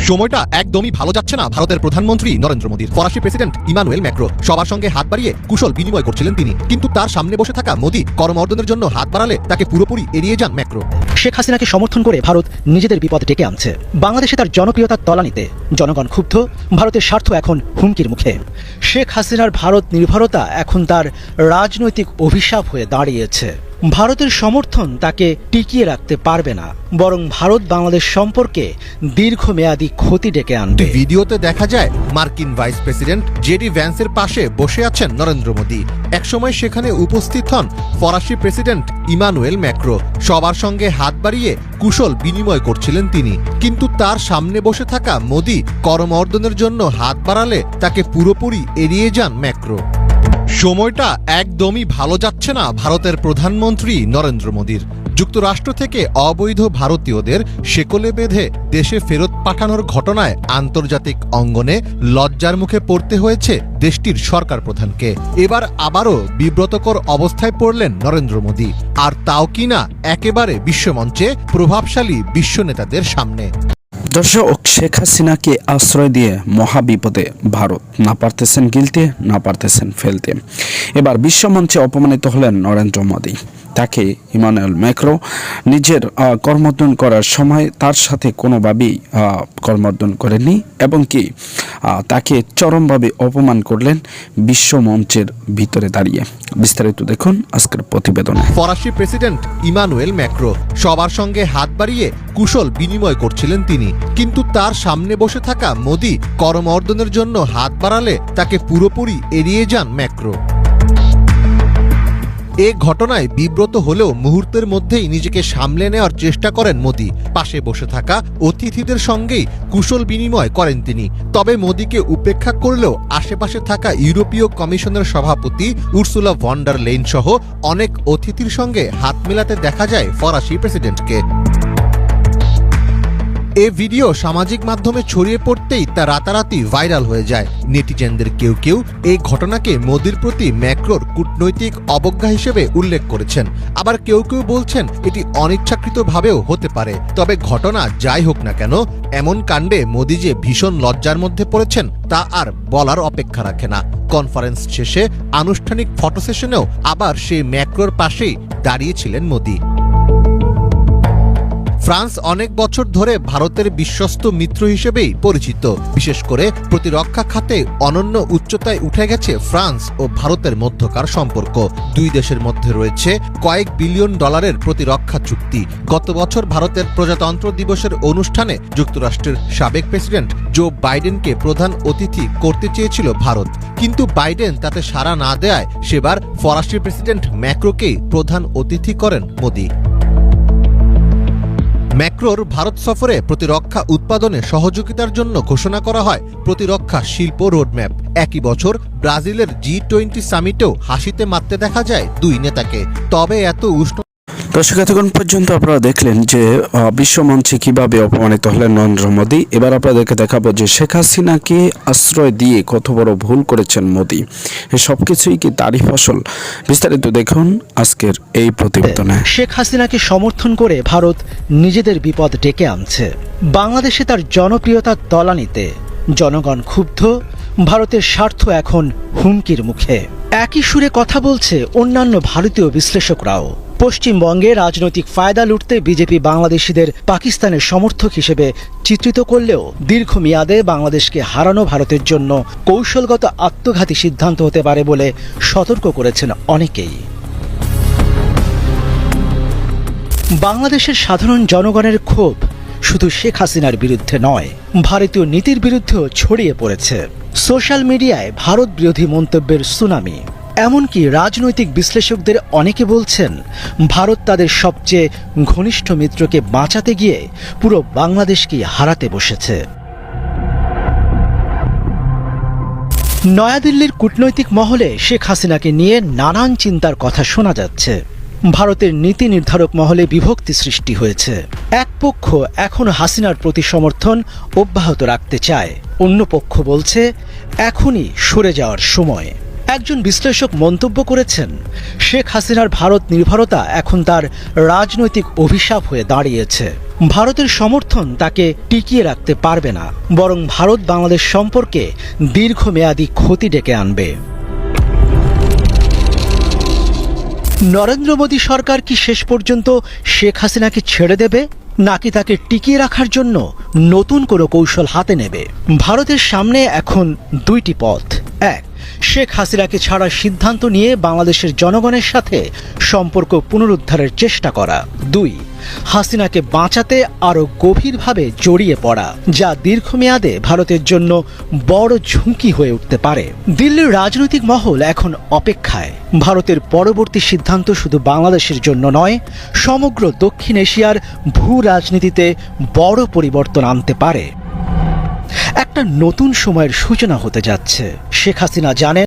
সময়টা একদমই ভালো যাচ্ছে না ভারতের প্রধানমন্ত্রী নরেন্দ্র মোদীর। ফরাসি প্রেসিডেন্ট ইমানুয়েল ম্যাক্রো সবার সঙ্গে হাত বাড়িয়ে কুশল বিনিময় করছিলেন তিনি, কিন্তু তার সামনে বসে থাকা মোদী করমর্দনের জন্য হাত বাড়ালে তাকে পুরোপুরি এড়িয়ে যান ম্যাক্রো। শেখ হাসিনাকে সমর্থন করে ভারত নিজেদের বিপদ ডেকে আনছে। বাংলাদেশে তার জনপ্রিয়তার তলানিতে জনগণ ক্ষুব্ধ, ভারতের স্বার্থ এখন হুমকির মুখে। শেখ হাসিনার ভারত নির্ভরতা এখন তার রাজনৈতিক অভিশাপ হয়ে দাঁড়িয়েছে। ভারতের সমর্থন তাকে টিকিয়ে রাখতে পারবে না, বরং ভারত বাংলাদেশ সম্পর্কে দীর্ঘমেয়াদী ক্ষতি ডেকে আনবে। ভিডিওতে দেখা যায় মার্কিন ভাইস প্রেসিডেন্ট জেডি ভ্যান্সের পাশে বসে আছেন নরেন্দ্র মোদী। একসময় সেখানে উপস্থিত হন ফরাসি প্রেসিডেন্ট ইমানুয়েল ম্যাক্রো। সবার সঙ্গে হাত বাড়িয়ে কুশল বিনিময় করছিলেন তিনি, কিন্তু তার সামনে বসে থাকা মোদী করমর্দনের জন্য হাত বাড়ালে তাকে পুরোপুরি এড়িয়ে যান ম্যাক্রো। সময়টা একদমই ভালো যাচ্ছে না ভারতের প্রধানমন্ত্রী নরেন্দ্র মোদীর। যুক্তরাষ্ট্র থেকে অবৈধ ভারতীয়দের শেকলে বেঁধে দেশে ফেরত পাঠানোর ঘটনায় আন্তর্জাতিক অঙ্গনে লজ্জার মুখে পড়তে হয়েছে দেশটির সরকার প্রধানকে। এবার আবারও বিব্রতকর অবস্থায় পড়লেন নরেন্দ্র মোদী, আর তাও কিনা একেবারে বিশ্বমঞ্চে প্রভাবশালী বিশ্ব নেতাদের সামনে। দর্শক, শেখ হাসিনাকে আশ্রয় দিয়ে মহাবিপদে ভারত। না পারতেছেন গিলতে, না পারতেছেন ফেলতে। এবার বিশ্বমঞ্চে অপমানিত হলেন নরেন্দ্র মোদী। তাকে ইমানুয়েল ম্যাক্রো নিজের কর্মোদ্যন করার সময় তার সাথে কোনোভাবেই কর্মোদ্যন করেননি, এবং কি তাকে চরমভাবে অপমান করলেন বিশ্বমঞ্চের ভিতরে দাঁড়িয়ে। বিস্তারিত দেখুন আজকের প্রতিবেদনে। ফরাসি প্রেসিডেন্ট ইমানুয়েল ম্যাক্রো সবার সঙ্গে হাত বাড়িয়ে কুশল বিনিময় করছিলেন তিনি, কিন্তু তার সামনে বসে থাকা মোদী করমর্দনের জন্য হাত বাড়ালে তাকে পুরোপুরি এড়িয়ে যান ম্যাক্রো। এ ঘটনায় বিব্রত হলেও মুহূর্তের মধ্যেই নিজেকে সামলে নেওয়ার চেষ্টা করেন মোদী। পাশে বসে থাকা অতিথিদের সঙ্গেই কুশল বিনিময় করেন তিনি। তবে মোদীকে উপেক্ষা করলেও আশেপাশে থাকা ইউরোপীয় কমিশনের সভাপতি উর্সুলা ভন ডার লেইন সহ অনেক অতিথির সঙ্গে হাত মেলাতে দেখা যায় ফরাসি প্রেসিডেন্টকে। এ ভিডিও সামাজিক মাধ্যমে ছড়িয়ে পড়তেই তা রাতারাতি ভাইরাল হয়ে যায়। নেটিজেনদের কেউ কেউ এই ঘটনাকে মোদীর প্রতি ম্যাক্রোর কূটনৈতিক অবজ্ঞা হিসেবে উল্লেখ করেছেন, আবার কেউ কেউ বলছেন এটি অনিচ্ছাকৃতভাবেও হতে পারে। তবে ঘটনা যাই হোক না কেন, এমন কাণ্ডে মোদী যে ভীষণ লজ্জার মধ্যে পড়েছেন তা আর বলার অপেক্ষা রাখে না। কনফারেন্স শেষে আনুষ্ঠানিক ফটো সেশনেও আবার সেই ম্যাক্রোর পাশেই দাঁড়িয়েছিলেন মোদী। ফ্রান্স অনেক বছর ধরে ভারতের বিশ্বস্ত মিত্র হিসেবেই পরিচিত। বিশেষ করে প্রতিরক্ষা খাতে অনন্য উচ্চতায় উঠে গেছে ফ্রান্স ও ভারতের মধ্যকার সম্পর্ক। দুই দেশের মধ্যে রয়েছে কয়েক বিলিয়ন ডলারের প্রতিরক্ষা চুক্তি। গত বছর ভারতের প্রজাতন্ত্র দিবসের অনুষ্ঠানে যুক্তরাষ্ট্রের সাবেক প্রেসিডেন্ট জো বাইডেনকে প্রধান অতিথি করতে চেয়েছিল ভারত, কিন্তু বাইডেন তাতে সাড়া না দেয়ায় সেবার ফরাসি প্রেসিডেন্ট ম্যাক্রোকেই প্রধান অতিথি করেন মোদী। ম্যাক্রোর ভারত সফরে প্রতিরক্ষা উৎপাদনে সহযোগিতার জন্য ঘোষণা করা হয় প্রতিরক্ষা শিল্প রোডম্যাপ। একই বছর ব্রাজিলের G20 সামিটেও হাসিতে মারতে দেখা যায় দুই নেতাকে। তবে এত উষ্ণ দর্শক, এতক্ষণ পর্যন্ত আপনারা দেখলেন যে বিশ্বমঞ্চে কিভাবে অপমানিত হলেন নরেন্দ্র মোদী। এবার আপনাদেরকে দেখাবো যে শেখ হাসিনাকে আশ্রয় দিয়ে কত বড় ভুল করেছেন মোদী। সব কিছুই কি তারই ফসল? বিস্তারিত দেখুন আজকের এই প্রতিবেদনে। শেখ হাসিনাকে সমর্থন করে ভারত নিজেদের বিপদ ডেকে আনছে। বাংলাদেশে তার জনপ্রিয়তার তলানিতে জনগণ ক্ষুব্ধ, ভারতের স্বার্থ এখন হুমকির মুখে। একই সুরে কথা বলছে অন্যান্য ভারতীয় বিশ্লেষকরাও। পশ্চিমবঙ্গে রাজনৈতিক ফায়দা লুটতে বিজেপি বাংলাদেশিদের পাকিস্তানের সমর্থক হিসেবে চিত্রিত করলেও দীর্ঘমেয়াদে বাংলাদেশকে হারানো ভারতের জন্য কৌশলগত আত্মঘাতী সিদ্ধান্ত হতে পারে বলে সতর্ক করেছেন অনেকেই। বাংলাদেশের সাধারণ জনগণের ক্ষোভ শুধু শেখ হাসিনার বিরুদ্ধে নয়, ভারতীয় নীতির বিরুদ্ধেও ছড়িয়ে পড়েছে। সোশ্যাল মিডিয়ায় ভারত বিরোধী মন্তব্যের সুনামি। এমনকি রাজনৈতিক বিশ্লেষকদের অনেকে বলছেন ভারত তাদের সবচেয়ে ঘনিষ্ঠ মিত্রকে বাঁচাতে গিয়ে পুরো বাংলাদেশকেই হারাতে বসেছে। নয়াদিল্লির কূটনৈতিক মহলে শেখ হাসিনাকে নিয়ে নানান চিন্তার কথা শোনা যাচ্ছে। ভারতের নীতি নির্ধারক মহলে বিভক্তি সৃষ্টি হয়েছে। এক পক্ষ এখন হাসিনার প্রতি সমর্থন অব্যাহত রাখতে চায়, অন্য পক্ষ বলছে এখনই সরে যাওয়ার সময়। একজন বিশ্লেষক মন্তব্য করেছেন, শেখ হাসিনার ভারত নির্ভরতা এখন তার রাজনৈতিক অভিশাপ হয়ে দাঁড়িয়েছে। ভারতের সমর্থন তাকে টিকিয়ে রাখতে পারবে না, বরং ভারত বাংলাদেশ সম্পর্কে দীর্ঘমেয়াদী ক্ষতি ডেকে আনবে। নরেন্দ্র মোদী সরকার কি শেষ পর্যন্ত শেখ হাসিনাকে ছেড়ে দেবে, নাকি তাকে টিকিয়ে রাখার জন্য নতুন কোনো কৌশল হাতে নেবে? ভারতের সামনে এখন দুইটি পথ। এক, শেখ হাসিনাকে ছাড়ার সিদ্ধান্ত নিয়ে বাংলাদেশের জনগণের সাথে সম্পর্ক পুনরুদ্ধারের চেষ্টা করা। দুই, হাসিনাকে বাঁচাতে আরও গভীরভাবে জড়িয়ে পড়া, যা দীর্ঘমেয়াদে ভারতের জন্য বড় ঝুঁকি হয়ে উঠতে পারে। দিল্লির রাজনৈতিক মহল এখন অপেক্ষায়। ভারতের পরবর্তী সিদ্ধান্ত শুধু বাংলাদেশের জন্য নয়, সমগ্র দক্ষিণ এশিয়ার ভূ রাজনীতিতে বড় পরিবর্তন আনতে পারে। একটা নতুন সময়ের সূচনা হতে যাচ্ছে। শেখ হাসিনা জানেন